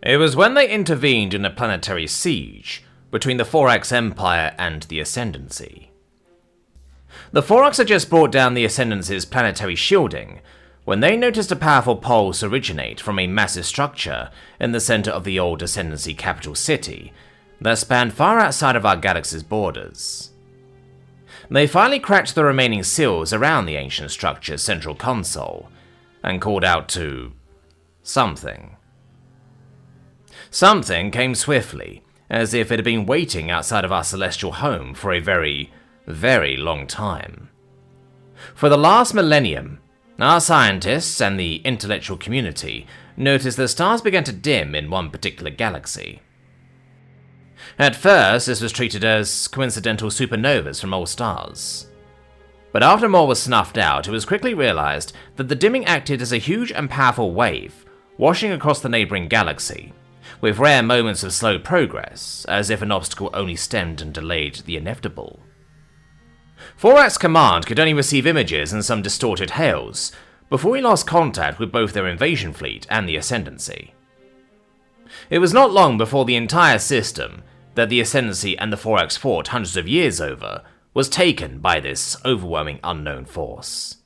It was when they intervened in a planetary siege between the Forax Empire and the Ascendancy. The Forax had just brought down the Ascendancy's planetary shielding when they noticed a powerful pulse originate from a massive structure in the center of the old Ascendancy capital city that spanned far outside of our galaxy's borders. They finally cracked the remaining seals around the ancient structure's central console and called out to something. Something came swiftly, as if it had been waiting outside of our celestial home for a very, very long time. For the last millennium, our scientists and the intellectual community noticed that stars began to dim in one particular galaxy. At first, this was treated as coincidental supernovas from old stars. But after more was snuffed out, it was quickly realized that the dimming acted as a huge and powerful wave, washing across the neighboring galaxy, with rare moments of slow progress, as if an obstacle only stemmed and delayed the inevitable. Forax Command could only receive images and some distorted hails before we lost contact with both their invasion fleet and the Ascendancy. It was not long before the entire system that the Ascendancy and the Forax fought hundreds of years over was taken by this overwhelming unknown force.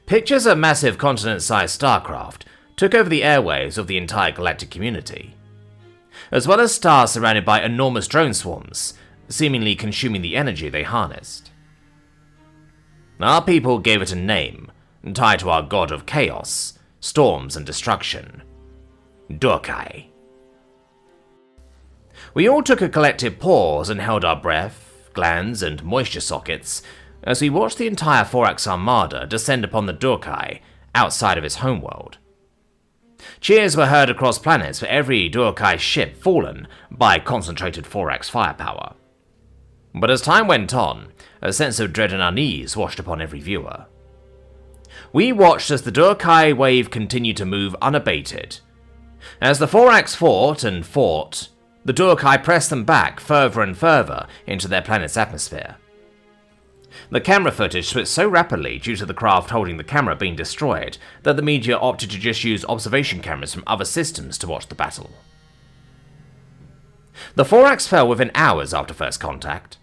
Pictures of massive continent-sized starcraft took over the airwaves of the entire galactic community, as well as stars surrounded by enormous drone swarms, seemingly consuming the energy they harnessed. Our people gave it a name, tied to our god of chaos, storms and destruction, Durkai. We all took a collective pause and held our breath, glands, and moisture sockets as we watched the entire Forax Armada descend upon the Durkai outside of its homeworld. Cheers were heard across planets for every Durkai ship fallen by concentrated Forax firepower. But as time went on, a sense of dread and unease washed upon every viewer. We watched as the Durkai wave continued to move unabated. As the Forax fought and fought, the Durkai pressed them back further and further into their planet's atmosphere. The camera footage switched so rapidly due to the craft holding the camera being destroyed that the media opted to just use observation cameras from other systems to watch the battle. The Forax fell within hours after first contact,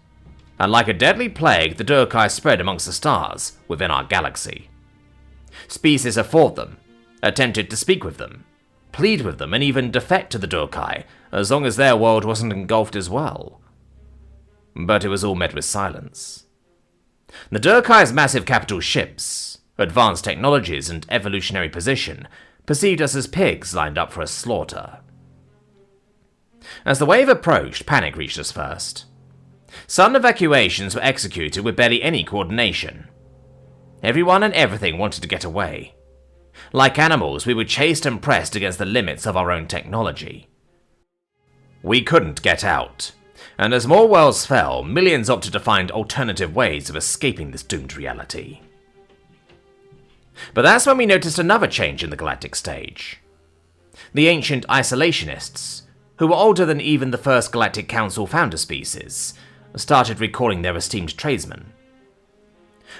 and like a deadly plague, the Durkai spread amongst the stars within our galaxy. Species have fought them, attempted to speak with them, plead with them, and even defect to the Durkai, as long as their world wasn't engulfed as well. But it was all met with silence. The Durkai's massive capital ships, advanced technologies, and evolutionary position perceived us as pigs lined up for a slaughter. As the wave approached, panic reached us first. Sudden evacuations were executed with barely any coordination. Everyone and everything wanted to get away. Like animals, we were chased and pressed against the limits of our own technology. We couldn't get out, and as more worlds fell, millions opted to find alternative ways of escaping this doomed reality. But that's when we noticed another change in the galactic stage. The ancient isolationists, who were older than even the first Galactic Council founder species, started recalling their esteemed tradesmen.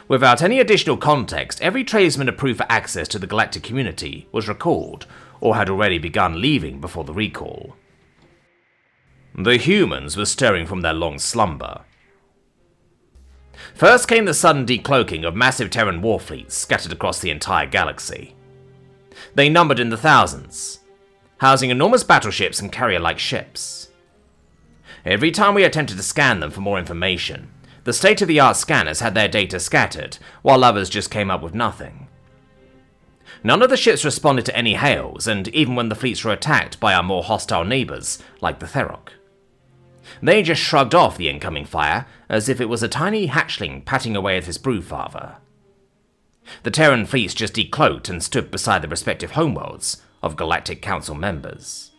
Without any additional context, every tradesman approved for access to the galactic community was recalled, or had already begun leaving before the recall. The humans were stirring from their long slumber. First came the sudden decloaking of massive Terran war fleets scattered across the entire galaxy. They numbered in the thousands, housing enormous battleships and carrier-like ships. Every time we attempted to scan them for more information, the state-of-the-art scanners had their data scattered, while others just came up with nothing. None of the ships responded to any hails, and even when the fleets were attacked by our more hostile neighbors, like the Therok, they just shrugged off the incoming fire as if it was a tiny hatchling patting away at his brewfather. The Terran fleets just decloaked and stood beside the respective homeworlds of Galactic Council members.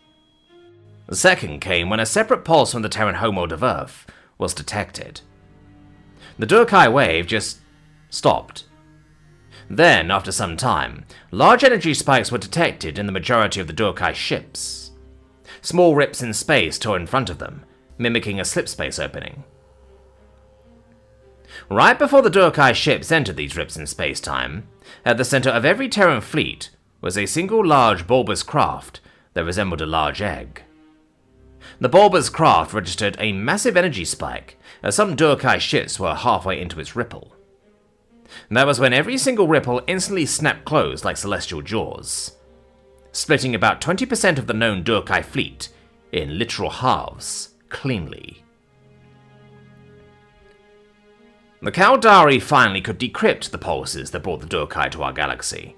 The second came when a separate pulse from the Terran homeworld of Earth was detected. The Durkai wave just stopped. Then, after some time, large energy spikes were detected in the majority of the Durkai ships. Small rips in space tore in front of them, mimicking a slipspace opening. Right before the Durkai ships entered these rips in space-time, at the center of every Terran fleet was a single large bulbous craft that resembled a large egg. The bulbous craft registered a massive energy spike as some Durkai ships were halfway into its ripple. That was when every single ripple instantly snapped closed like celestial jaws, splitting about 20% of the known Durkai fleet in literal halves, cleanly. The Caldari finally could decrypt the pulses that brought the Durkai to our galaxy.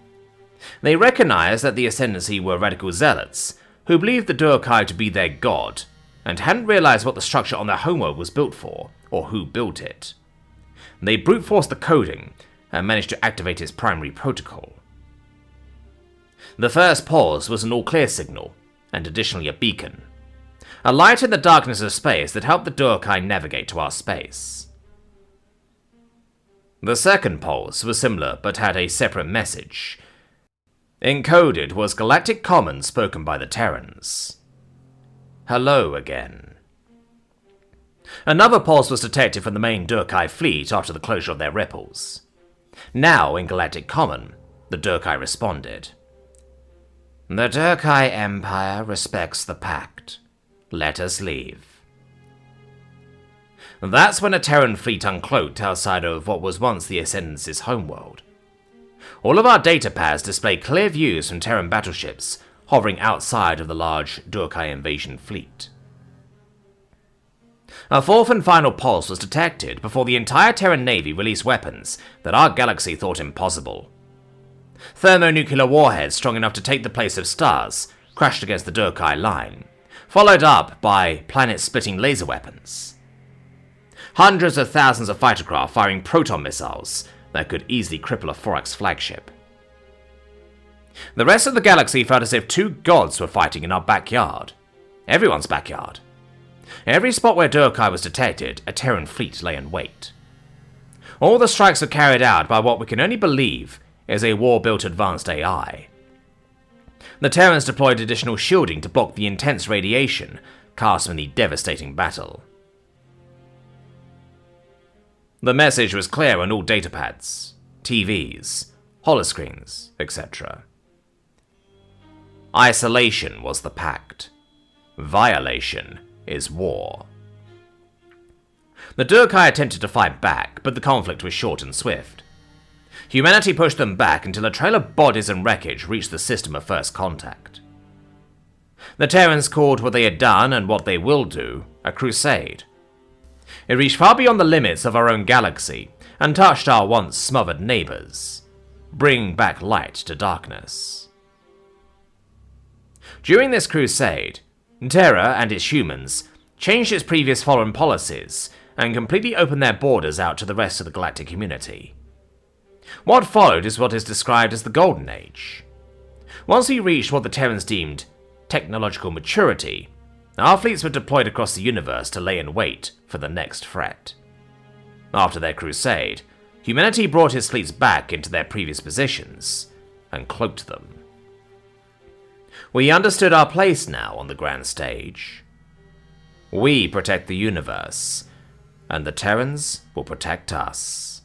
They recognized that the Ascendancy were radical zealots who believed the Durkai to be their god, and hadn't realized what the structure on their homeworld was built for, or who built it. They brute-forced the coding, and managed to activate its primary protocol. The first pause was an all-clear signal, and additionally a beacon. A light in the darkness of space that helped the Durkai navigate to our space. The second pulse was similar, but had a separate message. Encoded was galactic common spoken by the Terrans. Hello again. Another pulse was detected from the main Durkai fleet after the closure of their ripples. Now, in galactic common, the Durkai responded. The Durkai Empire respects the pact. Let us leave. That's when a Terran fleet uncloaked outside of what was once the Ascendancy's homeworld. All of our data pads display clear views from Terran battleships hovering outside of the large Durkai invasion fleet. A fourth and final pulse was detected before the entire Terran Navy released weapons that our galaxy thought impossible. Thermonuclear warheads strong enough to take the place of stars crashed against the Durkai line, followed up by planet-splitting laser weapons. Hundreds of thousands of fighter craft firing proton missiles that could easily cripple a Thorax flagship. The rest of the galaxy felt as if two gods were fighting in our backyard. Everyone's backyard. Every spot where Durkai was detected, a Terran fleet lay in wait. All the strikes were carried out by what we can only believe is a war-built advanced AI. The Terrans deployed additional shielding to block the intense radiation cast from the devastating battle. The message was clear on all datapads, TVs, holoscreens, etc. Isolation was the pact. Violation is war. The Durkai attempted to fight back, but the conflict was short and swift. Humanity pushed them back until a trail of bodies and wreckage reached the system of first contact. The Terrans called what they had done and what they will do a crusade. It reached far beyond the limits of our own galaxy and touched our once smothered neighbors, bringing back light to darkness. During this crusade, Terra and its humans changed its previous foreign policies and completely opened their borders out to the rest of the galactic community. What followed is what is described as the Golden Age. Once we reached what the Terrans deemed technological maturity, our fleets were deployed across the universe to lay in wait for the next threat. After their crusade, humanity brought its fleets back into their previous positions and cloaked them. We understood our place now on the grand stage. We protect the universe, and the Terrans will protect us.